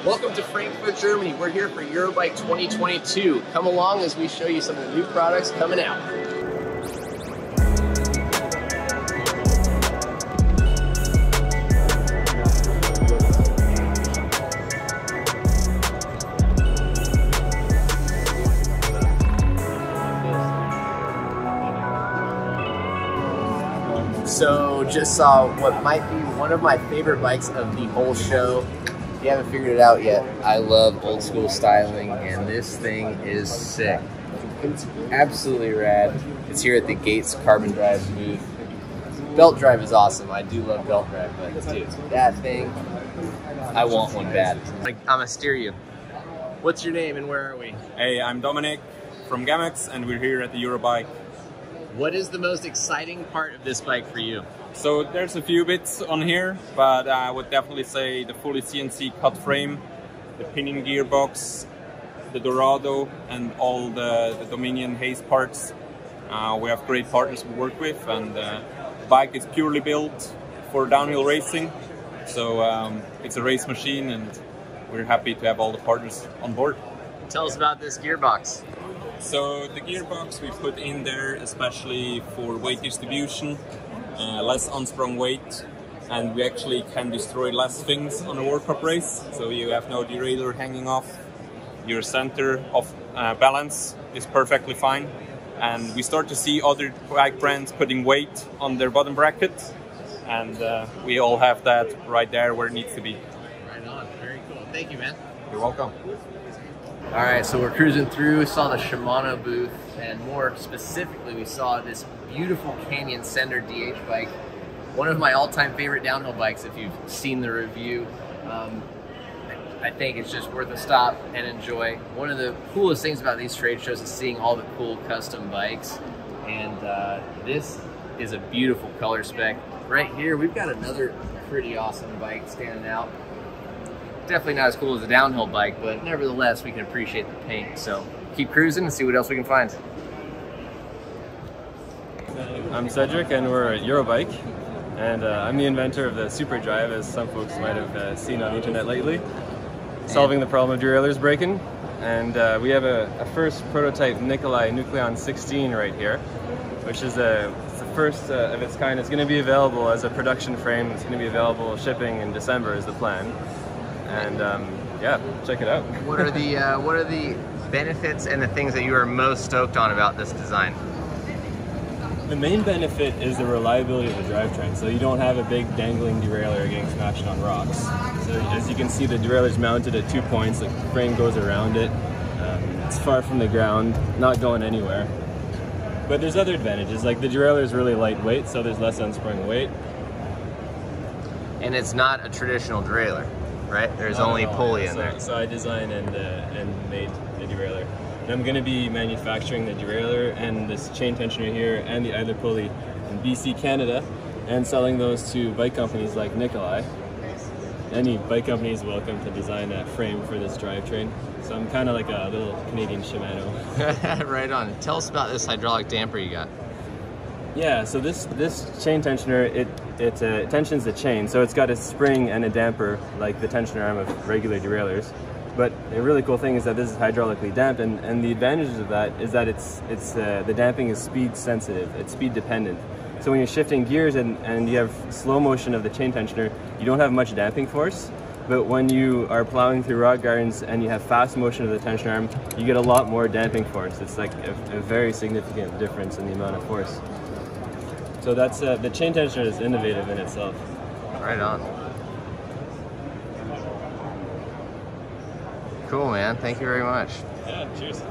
Welcome to Frankfurt, Germany. We're here for Eurobike 2022. Come along as we show you some of the new products coming out. So just saw what might be one of my favorite bikes of the whole show. If you haven't figured it out yet, I love old school styling, and this thing is sick. It's absolutely rad. It's here at the Gates Carbon Drive booth. Belt drive is awesome. I do love belt drive, but dude, that thing, I want one bad. I'm gonna steer you. What's your name and where are we? Hey, I'm Dominic from Gearbox, and we're here at the Eurobike. What is the most exciting part of this bike for you? So there's a few bits on here, but I would definitely say the fully CNC cut frame, the pinion gearbox, the Dorado, and all the Dominion Haze parts. We have great partners we work with, and the bike is purely built for downhill racing. So it's a race machine, and we're happy to have all the partners on board. Tell us about this gearbox. So the gearbox we put in there especially for weight distribution, less unsprung weight, and we actually can destroy less things on a World Cup race. So you have no derailleur hanging off, your center of balance is perfectly fine, and we start to see other bike brands putting weight on their bottom bracket, and we all have that right there where it needs to be. Right on, very cool. Thank you, man. You're welcome. All right, so we're cruising through, saw the Shimano booth, and more specifically, we saw this beautiful Canyon Sender DH bike. One of my all-time favorite downhill bikes, if you've seen the review. I think it's just worth a stop and enjoy. One of the coolest things about these trade shows is seeing all the cool custom bikes. And this is a beautiful color spec. Right here, we've got another pretty awesome bike standing out. Definitely not as cool as a downhill bike, but nevertheless, we can appreciate the paint. So keep cruising and see what else we can find. I'm Cedric, and we're at Eurobike, and I'm the inventor of the Super Drive, as some folks might have seen on the internet lately, solving the problem of derailleurs breaking. And we have a first prototype Nikolai Nucleon 16 right here, which is it's the first of its kind. It's going to be available as a production frame. It's going to be available shipping in December is the plan. And yeah, check it out. What are the benefits and the things that you are most stoked on about this design? The main benefit is the reliability of the drivetrain. So you don't have a big dangling derailleur getting smashed on rocks. So as you can see, the derailleur is mounted at 2 points. The frame goes around it. It's far from the ground, not going anywhere. But there's other advantages, like the derailleur is really lightweight, so there's less unsprung weight. And it's not a traditional derailleur, right? There's only pulley in there. So I designed and made the derailleur. And I'm going to be manufacturing the derailleur and this chain tensioner here and the idler pulley in BC, Canada, and selling those to bike companies like Nikolai. Any bike company is welcome to design a frame for this drivetrain. So I'm kind of like a little Canadian Shimano. Right on. Tell us about this hydraulic damper you got. Yeah, so this chain tensioner, it tensions the chain. So it's got a spring and a damper like the tensioner arm of regular derailleurs. But the really cool thing is that this is hydraulically damped, and the advantages of that is that the damping is speed sensitive, it's speed dependent. So when you're shifting gears and you have slow motion of the chain tensioner, you don't have much damping force. But when you are plowing through rock gardens and you have fast motion of the tension arm, you get a lot more damping force. It's like a very significant difference in the amount of force. So that's the chain tensioner is innovative in itself. Right on. Cool, man. Thank you very much. Yeah, cheers.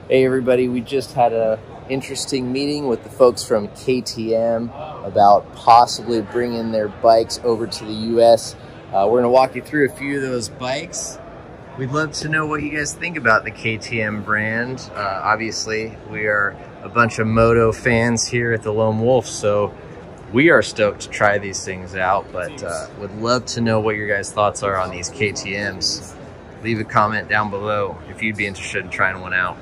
Hey, everybody. We just had a interesting meeting with the folks from KTM about possibly bringing their bikes over to the US. We're going to walk you through a few of those bikes. We'd love to know what you guys think about the KTM brand. Obviously, we are a bunch of moto fans here at the Loam Wolf, so we are stoked to try these things out, but would love to know what your guys' thoughts are on these KTMs. Leave a comment down below if you'd be interested in trying one out.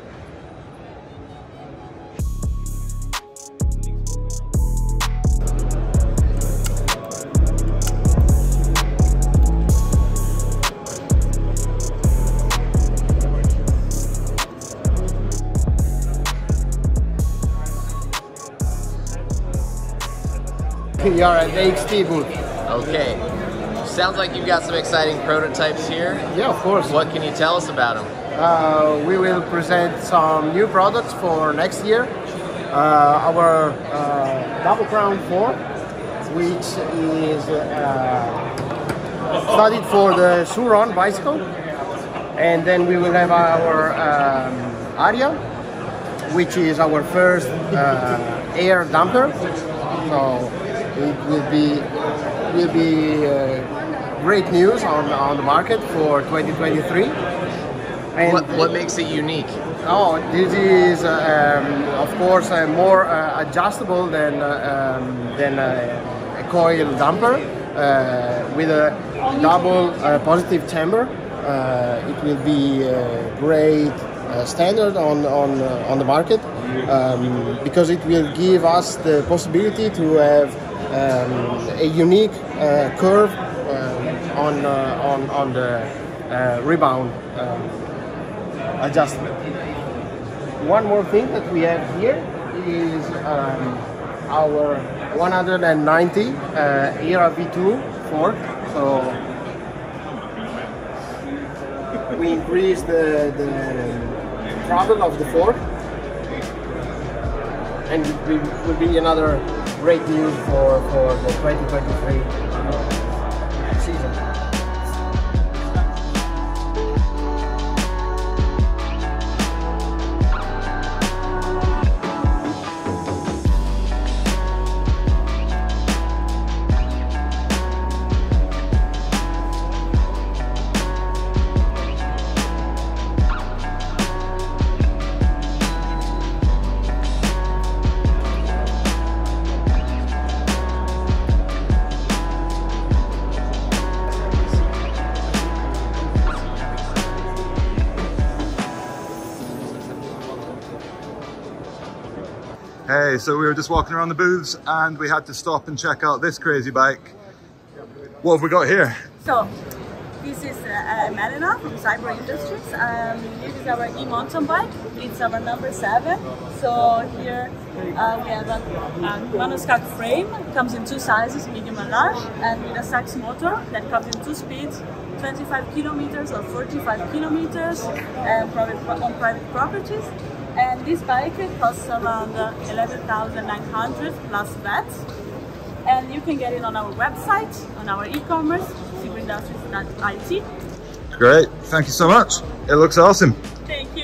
We are at the XT booth. Okay. Sounds like you've got some exciting prototypes here. Yeah, of course. What can you tell us about them? We will present some new products for next year. Our Double Crown 4, which is studied for the Suron bicycle. And then we will have our Aria, which is our first air dumper. So it will be great news on the market for 2023. And what makes it unique? Oh, this is of course more adjustable than a coil dumper with a double positive chamber. It will be great standard on the market because it will give us the possibility to have a unique curve on the rebound adjustment. One more thing that we have here is our 190 Era V2 fork. So we increased the travel of the fork, and it will be another great news for the 2023 season. Hey, so we were just walking around the booths and we had to stop and check out this crazy bike. What have we got here? So, this is Melina from Cyber Industries. This is our e-mountain bike. It's our number 7. So here we have a monoscope frame. It comes in 2 sizes, medium and large, and with a Sax motor that comes in 2 speeds, 25 kilometers or 45 kilometers, on private properties. And this bike costs around 11,900 plus VAT. And you can get it on our website, on our e-commerce, cyberindustries.it. Great, thank you so much. It looks awesome. Thank you.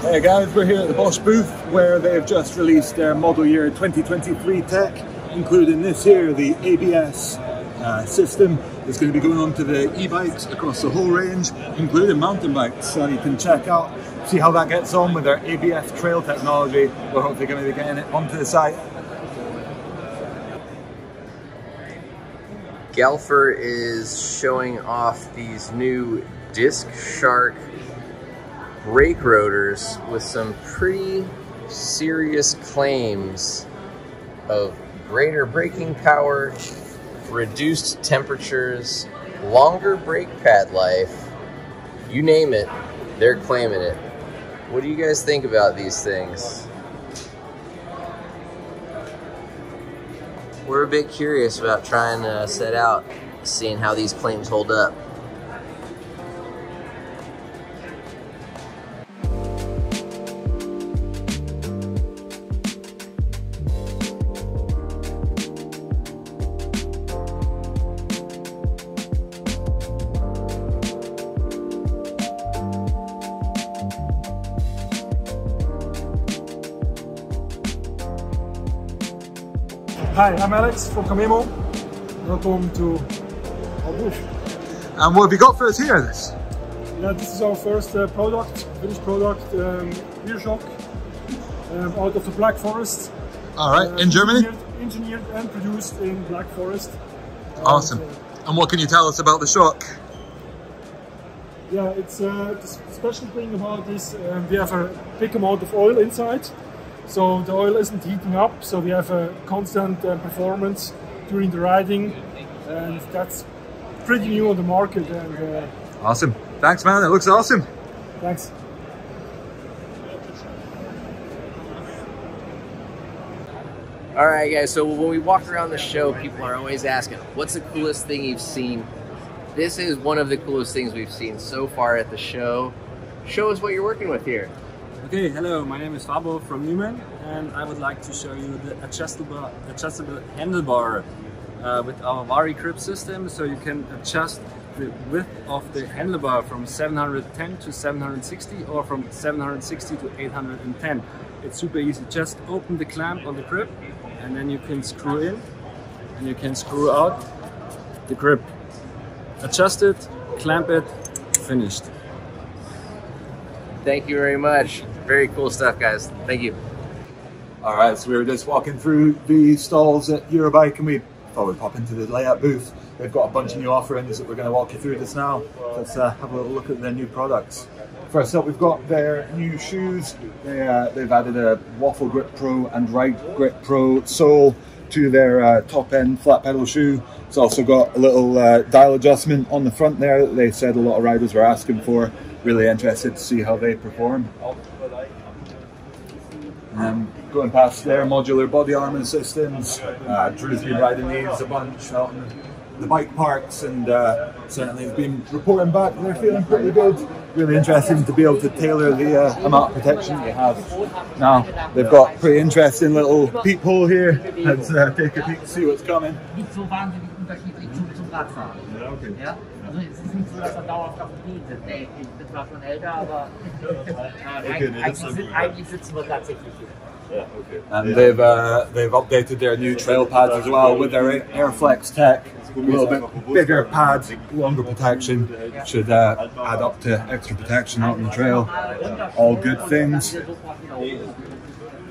Hey guys, we're here at the Bosch booth where they've just released their model year 2023 tech, including this here, the ABS system is going to be going on to the e-bikes across the whole range, including mountain bikes. So you can check out, see how that gets on with their ABS trail technology. We're hopefully going to be getting it onto the site. Galfer is showing off these new Disc Shark brake rotors with some pretty serious claims of greater braking power, reduced temperatures, longer brake pad life. You name it, they're claiming it. What do you guys think about these things? We're a bit curious about trying to set out, seeing how these claims hold up. Hi, I'm Alex from Camemo. Welcome to our booth. And what have you got for us here? Yeah, this is our first product, finished product, rear shock, out of the Black Forest. All right, in Germany? Engineered and produced in Black Forest. Awesome. And what can you tell us about the shock? Yeah, it's the special thing about this, we have a big amount of oil inside, so the oil isn't heating up, so we have a constant performance during the riding, and that's pretty new on the market. And awesome. Thanks, man. It looks awesome. Thanks. All right, guys, so when we walk around the show, people are always asking, what's the coolest thing you've seen? This is one of the coolest things we've seen so far at the show. Show us what you're working with here. Okay, hello, my name is Fabo from Newman, and I would like to show you the adjustable handlebar with our Vari grip system, so you can adjust the width of the handlebar from 710 to 760 or from 760 to 810. It's super easy. Just open the clamp on the grip and then you can screw in and you can screw out the grip. Adjust it, clamp it, finished. Thank you very much. Very cool stuff, guys. Thank you. All right, so we were just walking through the stalls at Eurobike and we thought we'd pop into the layout booth. They've got a bunch of new offerings that we're going to walk you through just now. Let's have a little look at their new products. First up, we've got their new shoes. They've added a Waffle Grip Pro and Ride Grip Pro sole to their top-end flat pedal shoe. It's also got a little dial adjustment on the front there that they said a lot of riders were asking for. Really interested to see how they perform. Going past their modular body armor systems, Drew's been riding these a bunch out in the bike parks, and certainly has been reporting back they're feeling pretty good. Really interesting to be able to tailor the amount of protection they have. Now, they've got pretty interesting little peephole here. Let's take a peek to see what's coming. Ja? Also es ist nicht so, dass dauerhaft auf dem Knien sitzt. Nee, ich bin zwar schon älter, aber eigentlich sitzen wir tatsächlich hier. Yeah, okay. And they've updated their new trail pads as well with their Airflex tech. A little bit bigger pads, longer protection, should add up to extra protection out on the trail. All good things.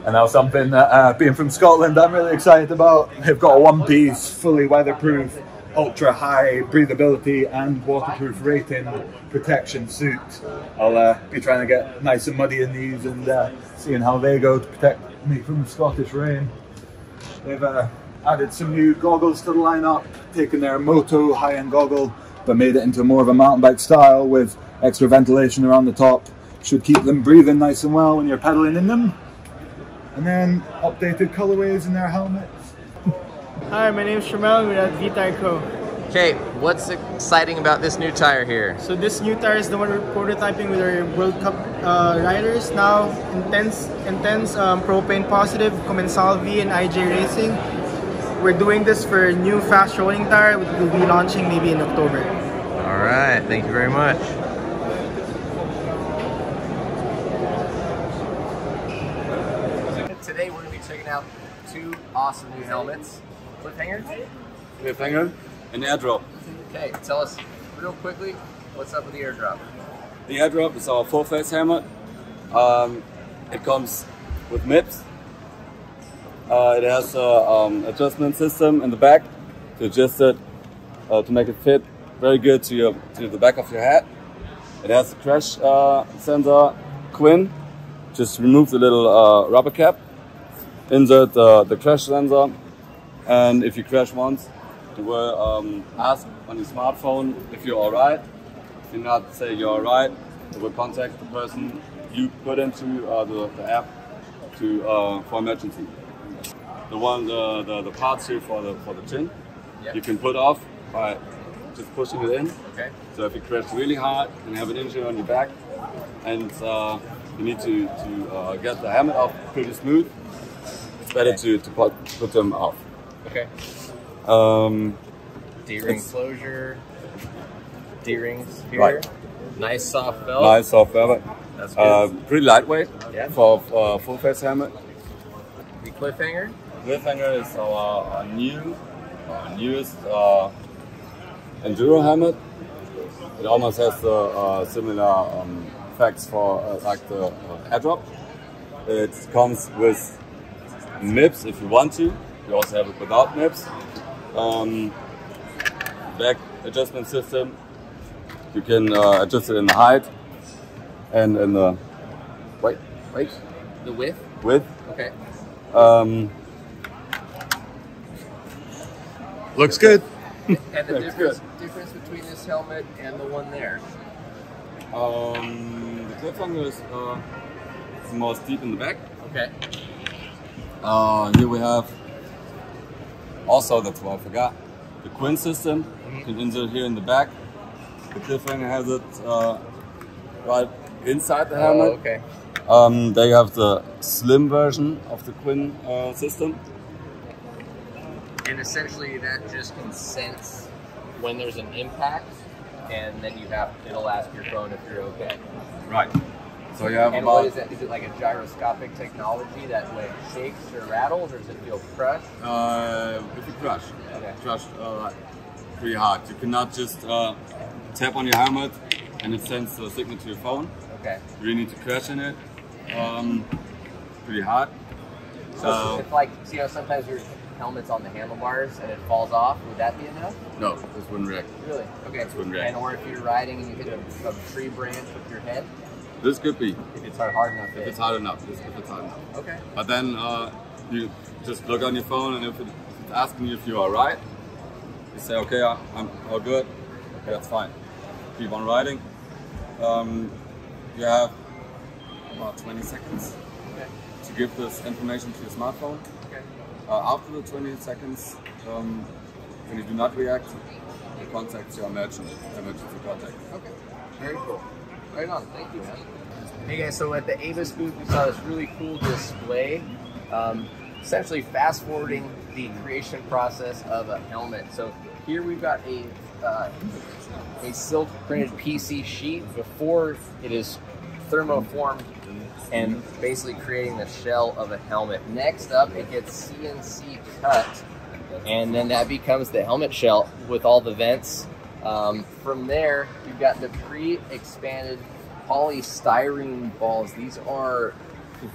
And now something that, being from Scotland, I'm really excited about. They've got a one-piece, fully weatherproof, ultra high breathability and waterproof rating protection suit. I'll be trying to get nice and muddy in these and seeing how they go to protect me from the Scottish rain. They've added some new goggles to the lineup, taken their Moto high-end goggle but made it into more of a mountain bike style with extra ventilation around the top. Should keep them breathing nice and well when you're pedaling in them. And then updated colorways in their helmets. Hi, my name is Shamel. We're at V-Tire Co. Okay, what's exciting about this new tire here? So this new tire is the one we're prototyping with our World Cup riders now. Intense propane positive, Commensal V and IJ Racing. We're doing this for a new fast rolling tire, which we'll be launching maybe in October. All right, thank you very much. Today we're going to be checking out two awesome new helmets. Cliffhanger? Cliffhanger and airdrop. Okay, tell us real quickly, what's up with the airdrop? The airdrop is our full-face helmet. It comes with MIPS. It has an adjustment system in the back to adjust it, to make it fit very good to the back of your head. It has a crash sensor, Quinn. Just remove the little rubber cap, insert the crash sensor, and if you crash once, you will ask on your smartphone if you're alright. If you not say you're alright, you will contact the person you put into the app for emergency. The parts here for the chin, yep. You can put off by just pushing it in. Okay. So if you crash really hard and have an injury on your back, and you need to get the helmet off pretty smooth, it's better to put them off. Okay. D-ring closure. D-rings here. Right. Nice soft felt. Nice soft velvet. That's good. Pretty lightweight, yeah. For full face helmet. The Cliffhanger. Cliffhanger is our newest enduro helmet. It almost has the similar effects for like the airdrop. It comes with MIPS if you want to. We also have it without MIPS. Back adjustment system. You can adjust it in the height and in the The width? width. Okay. Looks good. And the difference between this helmet and the one there? The Cliffhanger is the most deep in the back. Okay. Here we have also, that's what I forgot, the Quinn system. You can insert here in the back. The Cliffhanger has it right inside the helmet. Oh, okay. They have the slim version of the Quinn system. And essentially that just can sense when there's an impact, and then it'll ask your phone if you're okay. Right. So you have and about... what is that? Is it like a gyroscopic technology that when it shakes or rattles, or does it feel crushed? If you crush. Okay. Crush pretty hard. You cannot just tap on your helmet and it sends a signal to your phone. Okay. You really need to crash in it. Pretty hard. So if like, sometimes your helmet's on the handlebars and it falls off, would that be enough? No, this wouldn't react. Really? Okay. This wouldn't react. And or if you're riding and you hit a tree branch with your head? This could be. If it's hard enough. If it's hard enough. If it's hard enough. Okay. But then you just look on your phone, and if it's asking you if you are right, you say, okay, I'm all good. Okay, that's fine. Keep on riding. You have about 20 seconds to give this information to your smartphone. Okay. After the 20 seconds, when you do not react, you contact your emergency contact. Okay. Very cool. Right on. Thank you, man. Hey guys, so at the Avis booth, we saw this really cool display, essentially fast forwarding the creation process of a helmet. So here we've got a silk printed PC sheet before it is thermoformed and basically creating the shell of a helmet. Next up, it gets CNC cut, and then that becomes the helmet shell with all the vents. From there, you've got the pre-expanded polystyrene balls. These are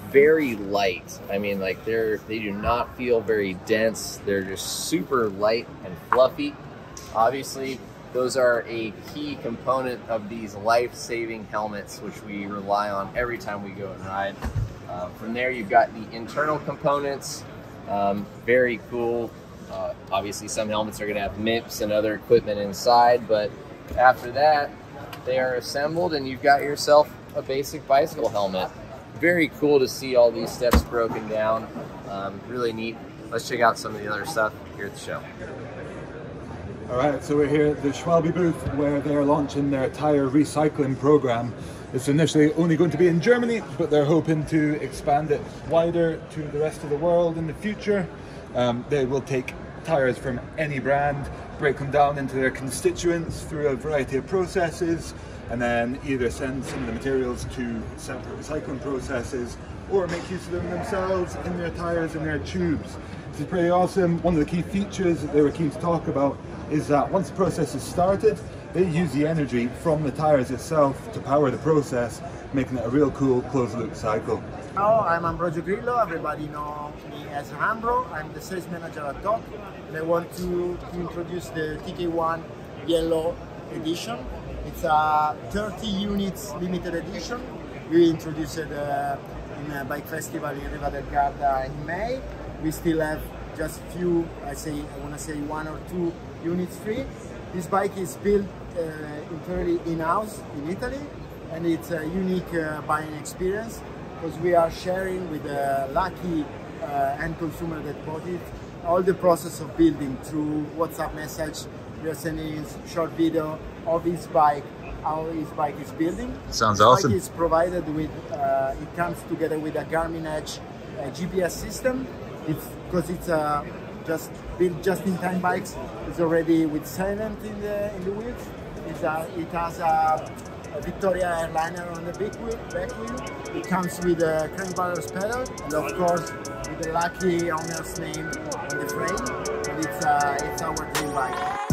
very light. I mean, like they do not feel very dense. They're just super light and fluffy. Obviously, those are a key component of these life-saving helmets, which we rely on every time we go and ride. From there, you've got the internal components. Very cool. Obviously, some helmets are going to have MIPS and other equipment inside, but after that, they are assembled and you've got yourself a basic bicycle helmet. Very cool to see all these steps broken down. Really neat. Let's check out some of the other stuff here at the show. All right, so we're here at the Schwalbe booth where they're launching their tire recycling program. It's initially only going to be in Germany, but they're hoping to expand it wider to the rest of the world in the future. They will take tires from any brand, break them down into their constituents through a variety of processes, and then either send some of the materials to separate recycling processes or make use of them themselves in their tires and their tubes. This is pretty awesome. One of the key features that they were keen to talk about is that once the process is started, they use the energy from the tires itself to power the process, making it a real cool closed-loop cycle. Hello, I'm Ambrogio Grillo. Everybody knows me as Ambro. I'm the sales manager at TOC, and I want to introduce the Tk1 Yellow Edition. It's a 30 units limited edition. We introduced it in a bike festival in Riva del Garda in May. We still have just few, I want to say 1 or 2 units free. This bike is built entirely in-house in Italy, and it's a unique buying experience because we are sharing with the lucky end consumer that bought it all the process of building through WhatsApp message. We are sending a short video of his bike, how his bike is building. Sounds this awesome. Bike is provided with, it comes together with a Garmin Edge GPS system. It's because it's just built just-in-time bikes. It's already with silent in the wheels. It has a Victoria airliner on the back wheel. It comes with a crank bars pedal and of course with the lucky owner's name on the frame. And it's our dream bike.